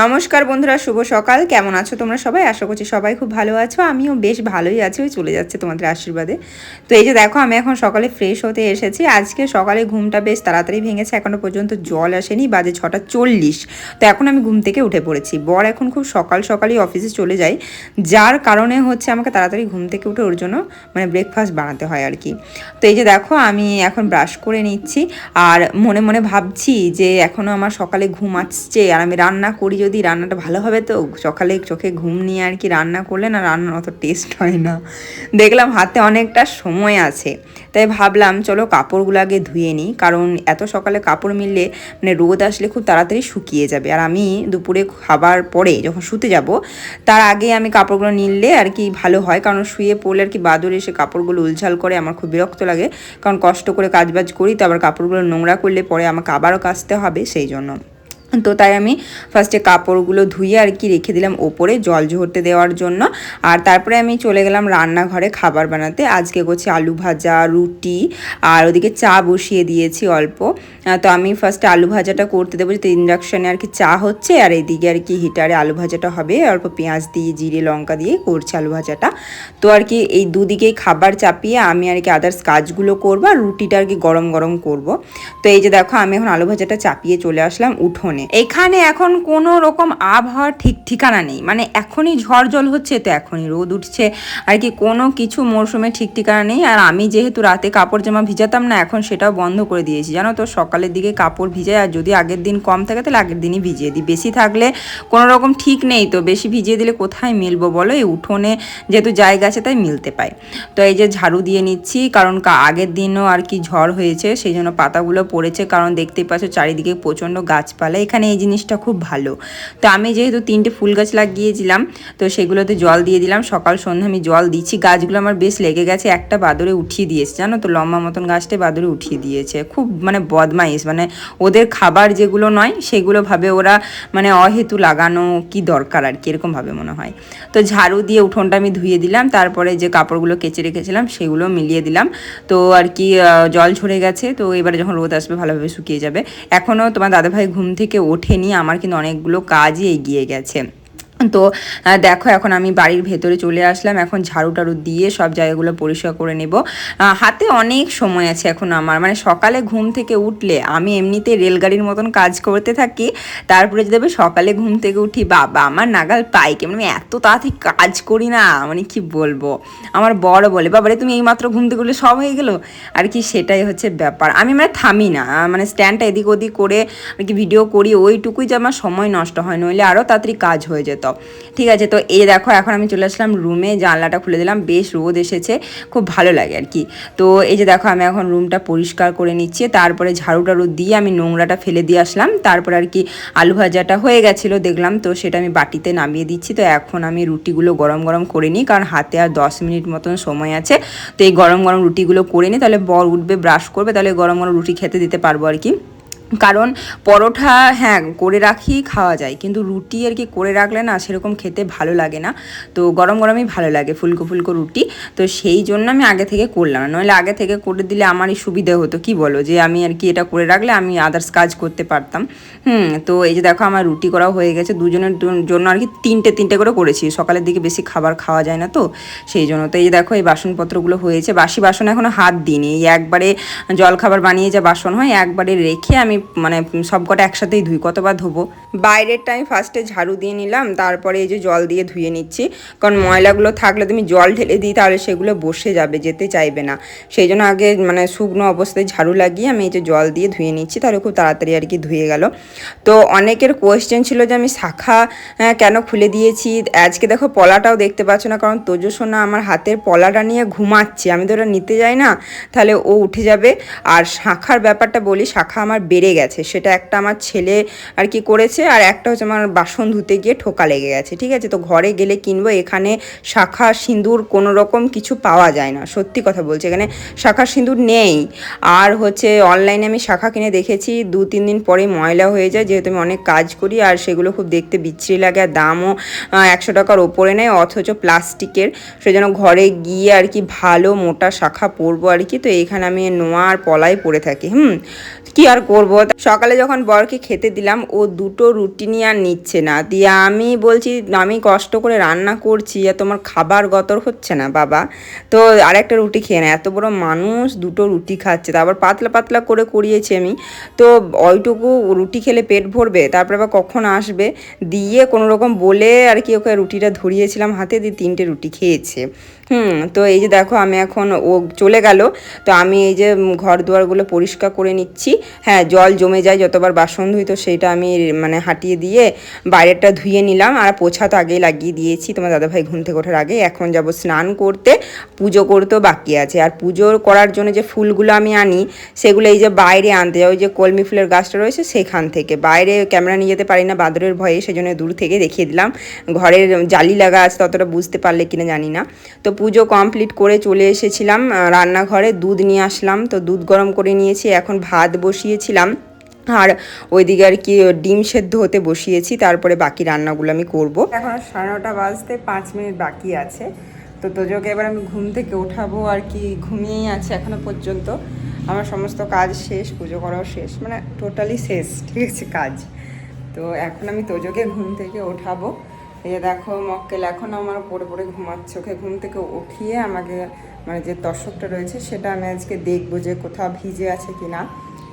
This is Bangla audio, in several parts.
নমস্কার বন্ধুরা, শুভ সকাল। কেমন আছো তোমরা সবাই? আশা করছি সবাই খুব ভালো আছো। আমিও বেশ ভালোই আছি, ওই চলে যাচ্ছে তোমাদের আশীর্বাদে। তো এই যে দেখো, আমি এখন সকালে ফ্রেশ হতে এসেছি। আজকে সকালে ঘুমটা বেশ তাড়াতাড়ি ভেঙেছে, এখনও পর্যন্ত জল আসেনি, বাজে 6:40। তো এখন আমি ঘুম থেকে উঠে পড়েছি। বর এখন খুব সকালই অফিসে চলে যায়, যার কারণে হচ্ছে আমাকে তাড়াতাড়ি ঘুম থেকে উঠে ওর জন্য মানে ব্রেকফাস্ট বানাতে হয় আর কি। তো এই যে দেখো, আমি এখন ব্রাশ করে নিচ্ছি আর মনে মনে ভাবছি যে এখনও আমার সকালে ঘুম আসছে, আর আমি রান্না করি যদি রান্নাটা ভালো হবে। তো সকালে চোখে ঘুম নিয়ে আর কি রান্না করলে না, রান্নার অত টেস্ট হয় না। দেখলাম হাতে অনেকটা সময় আছে, তাই ভাবলাম চলো কাপড়গুলো আগে ধুয়ে নিই, কারণ এত সকালে কাপড় মিললে মানে রোদ আসলে খুব তাড়াতাড়ি শুকিয়ে যাবে। আর আমি দুপুরে খাবার পরে যখন শুতে যাব তার আগে আমি কাপড়গুলো নিলে আর কি ভালো হয়, কারণ শুয়ে পড়লে আর কি বাদুর এসে কাপড়গুলো উলঝাল করে, আমার খুব বিরক্ত লাগে। কারণ কষ্ট করে কাজবাজ করি, তো আবার কাপড়গুলো নোংরা করলে পরে আমাকে আবারও কাচতে হবে, সেই জন্য। তো তাই আমি ফার্স্টে কাপড়গুলো ধুয়ে আর কি রেখে দিলাম ওপরে জল ঝরতে দেওয়ার জন্য। আর তারপরে আমি চলে গেলাম রান্নাঘরে খাবার বানাতে। আজকে করছি আলু ভাজা, রুটি, আর ওদিকে চা বসিয়ে দিয়েছি অল্প। তো আমি ফার্স্টে আলু ভাজাটা করতে দেবো, যেহেতু ইন্ডাকশানে আর কি চা হচ্ছে, আর এইদিকে আর কি হিটারে আলু ভাজাটা হবে। অল্প পেঁয়াজ দিয়ে জিরে লঙ্কা দিয়ে করছি আলু ভাজাটা। তো আর কি এই দুদিকেই খাবার চাপিয়ে আমি আর কি আদার্স কাজগুলো করবো, আর রুটিটা আর কি গরম গরম করব। তো এই যে দেখো, আমি এখন আলু ভাজাটা চাপিয়ে চলে আসলাম উঠোনে। এখানে এখন কোনো রকম আবহাওয়ার ঠিক ঠিকানা নেই, মানে এখনই ঝড় জল হচ্ছে, তো এখনই রোদ উঠছে আর কি, কোনো কিছু মরশুমে ঠিক ঠিকানা নেই। আর আমি যেহেতু রাতে কাপড় জামা ভিজাতাম না, এখন সেটাও বন্ধ করে দিয়েছি জানো তো। সকালের দিকে কাপড় ভিজাই, আর যদি আগের দিন কম থাকে তাহলে আগের দিনই ভিজিয়ে দিই। বেশি থাকলে কোনো রকম ঠিক নেই, তো বেশি ভিজিয়ে দিলে কোথায় মিলবো বলো, এই উঠোনে যেহেতু জায়গা আছে তাই মিলতে পায়। তো এই যে ঝাড়ু দিয়ে নিচ্ছি, কারণ আগের দিনও আর কি ঝড় হয়েছে, সেই জন্য পাতাগুলো পড়েছে। কারণ দেখতেই পাচ্ছ চারিদিকে প্রচণ্ড গাছপালা, এখানে এই জিনিসটা খুব ভালো। তো আমি যেহেতু 3টে ফুল গাছ লাগিয়েছিলাম, তো সেগুলোতে জল দিয়ে দিলাম। সকাল সন্ধ্যা আমি জল দিচ্ছি। গাছগুলো আমার বেশ লেগে গেছে, একটা বাদরে উঠিয়ে দিয়েছে জানো তো, লম্বা মতন গাছটা বাদরে উঠিয়ে দিয়েছে। খুব মানে বদমাইশ, মানে ওদের খাবার যেগুলো নয় সেগুলো ভাবে ওরা, মানে অহেতু লাগানো কি দরকার আর কি, এরকম ভাবে মনে হয়। তো ঝাড়ু দিয়ে উঠোনটা আমি ধুয়ে দিলাম, তারপরে যে কাপড়গুলো কেচে রেখেছিলাম সেগুলো মিলিয়ে দিলাম। তো আর কি জল ঝরে গেছে, তো এবারে যখন রোদ আসবে ভালোভাবে শুকিয়ে যাবে। এখনও তোমার দাদাভাই ঘুম থেকে ওঠেনি, আমার কিন্তু অনেকগুলো কাজই এগিয়ে গেছে। তো দেখো, এখন আমি বাড়ির ভেতরে চলে আসলাম। এখন ঝাড়ু টাড়ু দিয়ে সব জায়গাগুলো পরিষ্কার করে নেব। হাতে অনেক সময় আছে এখন আমার, মানে সকালে ঘুম থেকে উঠলে আমি এমনিতে রেলগাড়ির মতন কাজ করতে থাকি, তারপরে যদি সকালে ঘুম থেকে উঠি বাবা আমার নাগাল পাই কেমন, আমি এত তাড়াতাড়ি কাজ করি না, মানে কি বলবো। আমার বড় বলে বাবারে তুমি এইমাত্র ঘুম থেকে উঠলে সব হয়ে গেল আর কি, সেটাই হচ্ছে ব্যাপার। আমি মানে থামি না, মানে স্ট্যান্ডটা এদিক ওদিক করে আর কি ভিডিও করি, ওইটুকুই যে আমার সময় নষ্ট হয়, নইলে আরও তাড়াতাড়ি কাজ হয়ে যেত। ঠিক আছে, তো এই দেখো এখন আমি চলে আসলাম রুমে, জানলাটা খুলে দিলাম, বেশ রোদ এসেছে, খুব ভালো লাগে আর কি। তো এই যে দেখো, আমি এখন রুমটা পরিষ্কার করে নিচ্ছি, তারপরে ঝাড়ু টাড়ু দিয়ে আমি নোংরাটা ফেলে দিয়ে আসলাম। তারপরে আর কি আলু ভাজাটা হয়ে গেছিলো দেখলাম, তো সেটা আমি বাটিতে নামিয়ে দিচ্ছি। তো এখন আমি রুটিগুলো গরম গরম করে নিই, কারণ হাতে আর 10 মিনিট মতন সময় আছে। তো এই গরম গরম রুটিগুলো করে নিই, তাহলে বর উঠবে ব্রাশ করবে, তাহলে গরম গরম রুটি খেতে দিতে পারবো আর কি। কারণ পরোটা হ্যাঁ করে রাখি খাওয়া যায়, কিন্তু রুটি আর কি করে রাখলে না সেরকম খেতে ভালো লাগে না। তো গরম গরমই ভালো লাগে, ফুলকো ফুলকো রুটি। তো সেই জন্য আমি আগে থেকে করলাম না, নইলে আগে থেকে করে দিলে আমারই সুবিধে হতো, কি বলো, যে আমি আর কি এটা করে রাখলে আমি আদার্স কাজ করতে পারতাম। তো এই যে দেখো, আমার রুটি করাও হয়ে গেছে, দুজনের জন্য আর কি তিনটে করে করেছি। সকালের দিকে বেশি খাবার খাওয়া যায় না, তো সেই জন্য। তো এই দেখো, এই বাসনপত্রগুলো হয়েছে, বাসি বাসন এখনও হাত দিইনি। এই একবারে জলখাবার বানিয়ে যা বাসন হয় একবারে রেখে আমি মানে সব কটা একসাথেই ধুই, কতবার ধোবো। বাইরেরটা আমি ফার্স্টে ঝাড়ু দিয়ে নিলাম, তারপরে এই যে জল দিয়ে ধুয়ে নিচ্ছি, কারণ ময়লাগুলো থাকলে তুমি জল ঢেলে দিই তাহলে সেগুলো বসে যাবে, যেতে চাইবে না। সেই জন্য আগে মানে শুকনো অবস্থায় ঝাড়ু লাগিয়ে আমি এই যে জল দিয়ে ধুয়ে নিচ্ছি, তাহলে খুব তাড়াতাড়ি আর কি ধুয়ে গেল। তো অনেকের কোয়েশ্চেন ছিল যে আমি শাখা কেন খুলে দিয়েছি। আজকে দেখো পলাটাও দেখতে পাচ্ছ না, কারণ তোজসোনা আমার হাতের পলাটা নিয়ে ঘুমাচ্ছে, আমি তো ওটা নিতে যাই না, তাহলে ও উঠে যাবে। আর শাখার ব্যাপারটা বলি, শাখা আমার বেড়ে গেছে, সেটা একটা আমার ছেলে আর কি করেছে, আর একটা হচ্ছে আমার বাসন ধুতে গিয়ে ঠোকা লেগে গেছে। ঠিক আছে, তো ঘরে গেলে কিনবো, এখানে শাখা সিঁদুর কোনো রকম কিছু পাওয়া যায় না, সত্যি কথা বলছি, এখানে শাখা সিঁদুর নেই। আর হচ্ছে অনলাইনে আমি শাখা কিনে দেখেছি, 2-3 দিন পরে ময়লা হয়ে যায়, যেহেতু আমি অনেক কাজ করি, আর সেগুলো খুব দেখতে বিচ্ছিরি লাগে, আর দামও 100 টাকার ওপরে নেয়, অথচ প্লাস্টিকের। সেজন্য ঘরে গিয়ে আর কি ভালো মোটা শাখা পরবো আর কি। তো এখানে আমি নোয়া আর পলাই পরে থাকি। কি আর করব। সকালে যখন বরকে খেতে দিলাম ও দুটো রুটি নিয়ে আর নিচ্ছে না, দিয়ে আমি বলছি আমি কষ্ট করে রান্না করছি আর তোমার খাবার গতর হচ্ছে না বাবা, তো আরেকটা রুটি খেয়ে না। এত বড় মানুষ দুটো রুটি খাচ্ছে, তারপর পাতলা পাতলা করে করিয়েছি আমি, তো ওইটুকু রুটি খেলে পেট ভরবে, তারপর আবার কখন আসবে, দিয়ে কোনো রকম বলে আর কি ওকে রুটিটা ধরিয়েছিলাম হাতে, দিয়ে 3টে রুটি খেয়েছে। তো এই যে দেখো আমি এখন ও চলে গেল, তো আমি এই যে ঘর দুয়ারগুলো পরিষ্কার করে নিচ্ছি। হ্যাঁ, জল জমে যায় যতবার বাসন ধুই, তো সেইটা আমি মানে হাঁটিয়ে দিয়ে বাইরেটা ধুয়ে নিলাম, আর পোছা তো আগেই লাগিয়ে দিয়েছি তোমার দাদাভাই ঘুম থেকে ওঠার আগে। এখন যাব স্নান করতে, পুজো করতেও বাকি আছে। আর পুজো করার জন্য যে ফুলগুলো আমি আনি সেগুলো এই যে বাইরে আনতে যাই, ওই যে কলমি ফুলের গাছটা রয়েছে সেখান থেকে। বাইরে ক্যামেরা নিয়ে যেতে পারি না বাদরের ভয়ে, সেজন্য দূর থেকে দেখিয়ে দিলাম। ঘরের জালি লাগা আছে, ততটা বুঝতে পারলে কিনা জানি না। তো পুজো কমপ্লিট করে চলে এসেছিলাম রান্নাঘরে, দুধ নিয়ে আসলাম, তো দুধ গরম করে নিয়েছি, এখন ভাত বসিয়েছিলাম, আর ওইদিকে আর কি ডিম সেদ্ধ হতে বসিয়েছি, তারপরে বাকি রান্নাগুলো আমি করব। এখন 9:30 বাজতে 5 মিনিট বাকি আছে, তো তোজোকে এবার আমি ঘুম থেকে ওঠাবো আর কি, ঘুমিয়েই আছে এখনো পর্যন্ত। আমার সমস্ত কাজ শেষ, পুজো করাও শেষ, মানে টোটালি শেষ, ঠিক আছে কাজ। তো এখন আমি তোজোকে ঘুম থেকে ওঠাবো। এই যে দেখো মক্কেল এখন আমার পড়ে পড়ে ঘুমাচ্ছে, ওকে ঘুম থেকে উঠিয়ে আমাকে মানে যে তশকটা রয়েছে সেটা আমি আজকে দেখবো যে কোথাও ভিজে আছে কি না।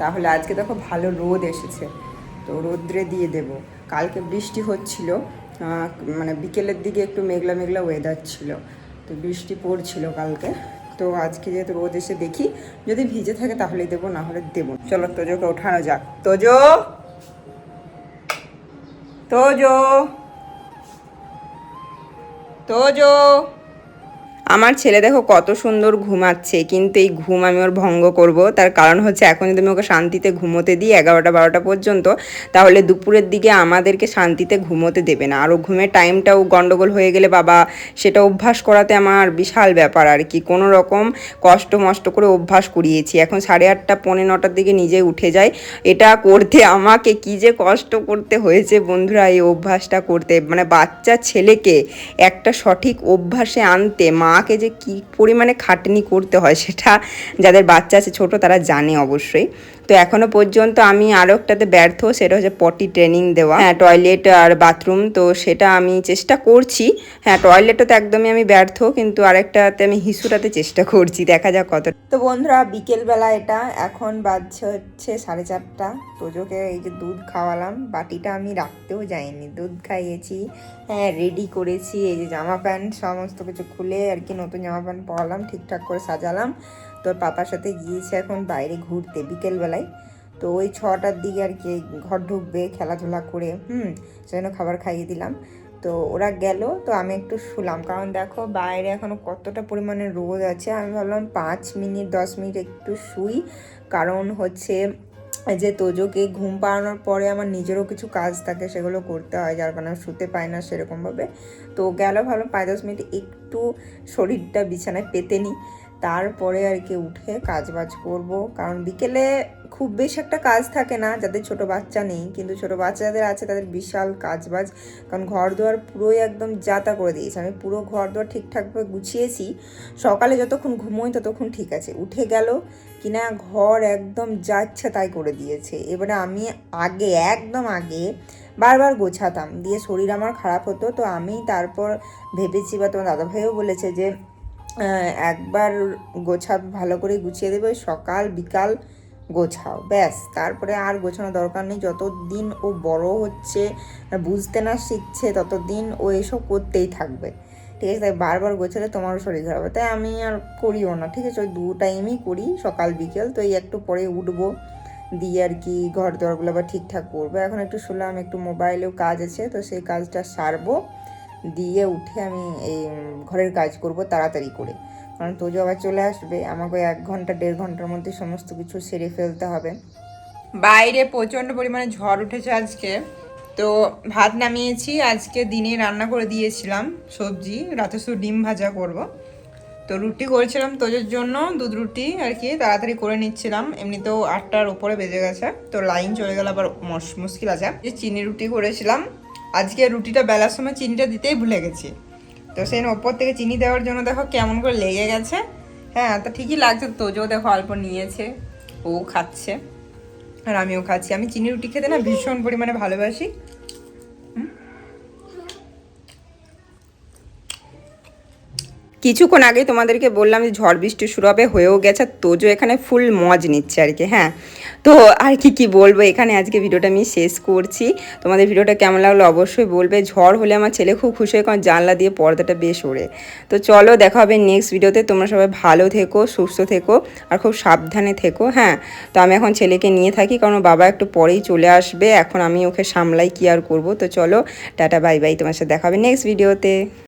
তাহলে আজকে দেখো ভালো রোদ এসেছে, তো রোদ্রে দিয়ে দেব। কালকে বৃষ্টি হচ্ছিল, মানে বিকেলের দিকে একটু মেঘলা মেঘলা ওয়েদার ছিল, তো বৃষ্টি পড়ছিল কালকে। তো আজকে যেহেতু রোদ এসে দেখি যদি ভিজে থাকে তাহলেই দেবো, না হলে দেবো। চলো তোজোকে ওঠানো যাক। তোজো, তোজো, তোজো। আমার ছেলে দেখো কত সুন্দর ঘুমাচ্ছে, কিন্তু এই ঘুম আমি ওর ভঙ্গ করব। তার কারণ হচ্ছে এখন যদি আমি ওকে শান্তিতে ঘুমোতে দিই 11টা-12টা পর্যন্ত, তাহলে দুপুরের দিকে আমাদেরকে শান্তিতে ঘুমোতে দেবে না। আর ও ঘুমের টাইমটাও গন্ডগোল হয়ে গেলে বাবা সেটা অভ্যাস করাতে আমার বিশাল ব্যাপার আর কি। কোনো রকম কষ্ট মষ্ট করে অভ্যাস করিয়েছি। এখন 8:30 পৌনে 9টার দিকে নিজে উঠে যায়। এটা করতে আমাকে কি যে কষ্ট করতে হয়েছে বন্ধুরা, এই অভ্যাসটা করতে, মানে বাচ্চা ছেলেকে একটা সঠিক অভ্যাসে আনতে মাকে যে কি পরিমাণে খাটনি করতে হয় সেটা যাদের বাচ্চা আছে ছোট তারা জানে অবশ্যই। তো এখনো পর্যন্ত আমি আরও একটাতে ব্যর্থ, সেটা হচ্ছে পটি ট্রেনিং দেওয়া। হ্যাঁ, টয়লেট আর বাথরুম, তো সেটা আমি চেষ্টা করছি। হ্যাঁ, টয়লেটটা তো একদমই আমি ব্যর্থ, কিন্তু আরেকটাতে আমি হিসুটাতে চেষ্টা করছি, দেখা যাক কত। তো বন্ধুরা বিকেলবেলা এটা, এখন বাজছে হচ্ছে 4:30। তোজোকে এই যে দুধ খাওয়ালাম, বাটিটা আমি রাখতেও যাইনি, দুধ খাইয়েছি। হ্যাঁ, রেডি করেছি, এই যে জামা প্যান্ট সমস্ত কিছু খুলে আর কি নতুন জামা প্যান্ট পরালাম, ঠিকঠাক করে সাজালাম। তোর পাপার সাথে গিয়েছে এখন বাইরে ঘুরতে বিকেলবেলায়, তো ওই 6টার দিকে আর কি ঘর ঢুকবে খেলাধুলা করে, সেজন্য খাবার খাইয়ে দিলাম। তো ওরা গেল, তো আমি একটু শুলাম, কারণ দেখো বাইরে এখনও কতটা পরিমাণে রোদ আছে। আমি ভাবলাম 5 মিনিট 10 মিনিট একটু শুই, কারণ হচ্ছে যে তোজোকে ঘুম পাড়ানোর পরে আমার নিজেরও কিছু কাজ থাকে, সেগুলো করতে হয়, যার কারণে শুতে পাই না সেরকমভাবে। তো গেল ভালো 5-10 মিনিট একটু শরীরটা বিছানায় পেতে নিই, তারপরে আর কি উঠে কাজবাজ করব। কারণ বিকেলে খুব বেশি একটা কাজ থাকে না যাদের ছোট বাচ্চা নেই, কিন্তু ছোট বাচ্চা যাদের আছে তাদের বিশাল কাজবাজ। কারণ ঘর দুয়ার পুরোই একদম যাতা করে দিয়েছি আমি, পুরো ঘর দুয়ার ঠিকঠাকভাবে গুছিয়েছি। সকালে যতক্ষণ ঘুমোই ততক্ষণ ঠিক আছে, উঠে গেল কিনা ঘর একদম যা ইচ্ছা তাই করে দিয়েছে। এবারে আমি একদম আগে বারবার গোছাতাম, দিয়ে শরীর আমার খারাপ হতো। তো আমি তারপর ভেবেছি, বা তোমার দাদাভাইও বলেছে যে একবার ভালো করে গুছিয়ে দেবে, সকাল বিকাল গোছাও, ব্যাস, তারপরে আর গোছানোর দরকার নেই। যতদিন ও বড় হচ্ছে বুঝতে না শিখছে ততদিন ও এসব করতেই থাকবে, ঠিক আছে। তাই বারবার গোছালে তোমারও শরীর খারাপ হবে, তাই আমি আর করিও না, ঠিক আছে। ওই 2 টাইমই করি, সকাল বিকেল। তো এই একটু পরে উঠবো, দিয়ে আর কি ঘর দরগুলো আবার ঠিকঠাক করবো। এখন একটু শুনলাম একটু মোবাইলেও কাজ আছে, তো সেই কাজটা সারবো, দিয়ে উঠে আমি এই ঘরের কাজ করব তাড়াতাড়ি করে, কারণ তোজো আবার চলে আসবে, আমাকে 1 ঘন্টা 1.5 ঘন্টার মধ্যে সমস্ত কিছু সেরে ফেলতে হবে। বাইরে প্রচণ্ড পরিমাণে ঝড় উঠেছে আজকে, তো ভাত নামিয়েছি, আজকে দিনে রান্না করে দিয়েছিলাম সবজি, রাতে শুধু ডিম ভাজা করব। তো রুটি করেছিলাম তোজোর জন্য, দুধ রুটি আর কি তাড়াতাড়ি করে নিচ্ছিলাম, এমনিতেও 8টার উপরে বেজে গেছে, তো লাইন চলে গেল আবার মুশকিল আছে। যে চিনি রুটি করেছিলাম, আজকে রুটিটা বেলার সময় চিনিটা দিতেই ভুলে গেছি, তো সেই ওপর থেকে চিনি দেওয়ার জন্য দেখো কেমন করে লেগে গেছে। হ্যাঁ, তো ঠিকই লাগছে, তোজো দেখো অল্প নিয়েছে, ও খাচ্ছে। আর আমিও খাচ্ছি। আমি চিনি রুটি খেতে না ভীষণ পরিমাণে ভালোবাসি। কিছুক্ষণ আগেই তোমাদেরকে বললাম যে ঝড় বৃষ্টি শুরু হবে, হয়েও গেছে। তোজো এখানে ফুল মজ নিচ্ছে আর কি। হ্যাঁ, তো আর কি বলবো, এখানে আজকে ভিডিওটা আমি শেষ করছি। তোমাদের ভিডিওটা কেমন লাগলো অবশ্যই বলবে। ঝড় হলে আমার ছেলে খুব খুশি হয়, কারণ জানলা দিয়ে পর্দাটা বেশ ওড়ে। তো চলো, দেখা হবে নেক্সট ভিডিওতে। তোমরা সবাই ভালো থেকো, সুস্থ থেকো, আর খুব সাবধানে থেকো। হ্যাঁ, তো আমি এখন ছেলেকে নিয়ে থাকি, কারণ বাবা একটু পরেই চলে আসবে। এখন আমি ওকে সামলাই, কি আর করবো। তো চলো, টাটা বাই বাই, তোমার সাথে দেখা হবে নেক্সট ভিডিওতে।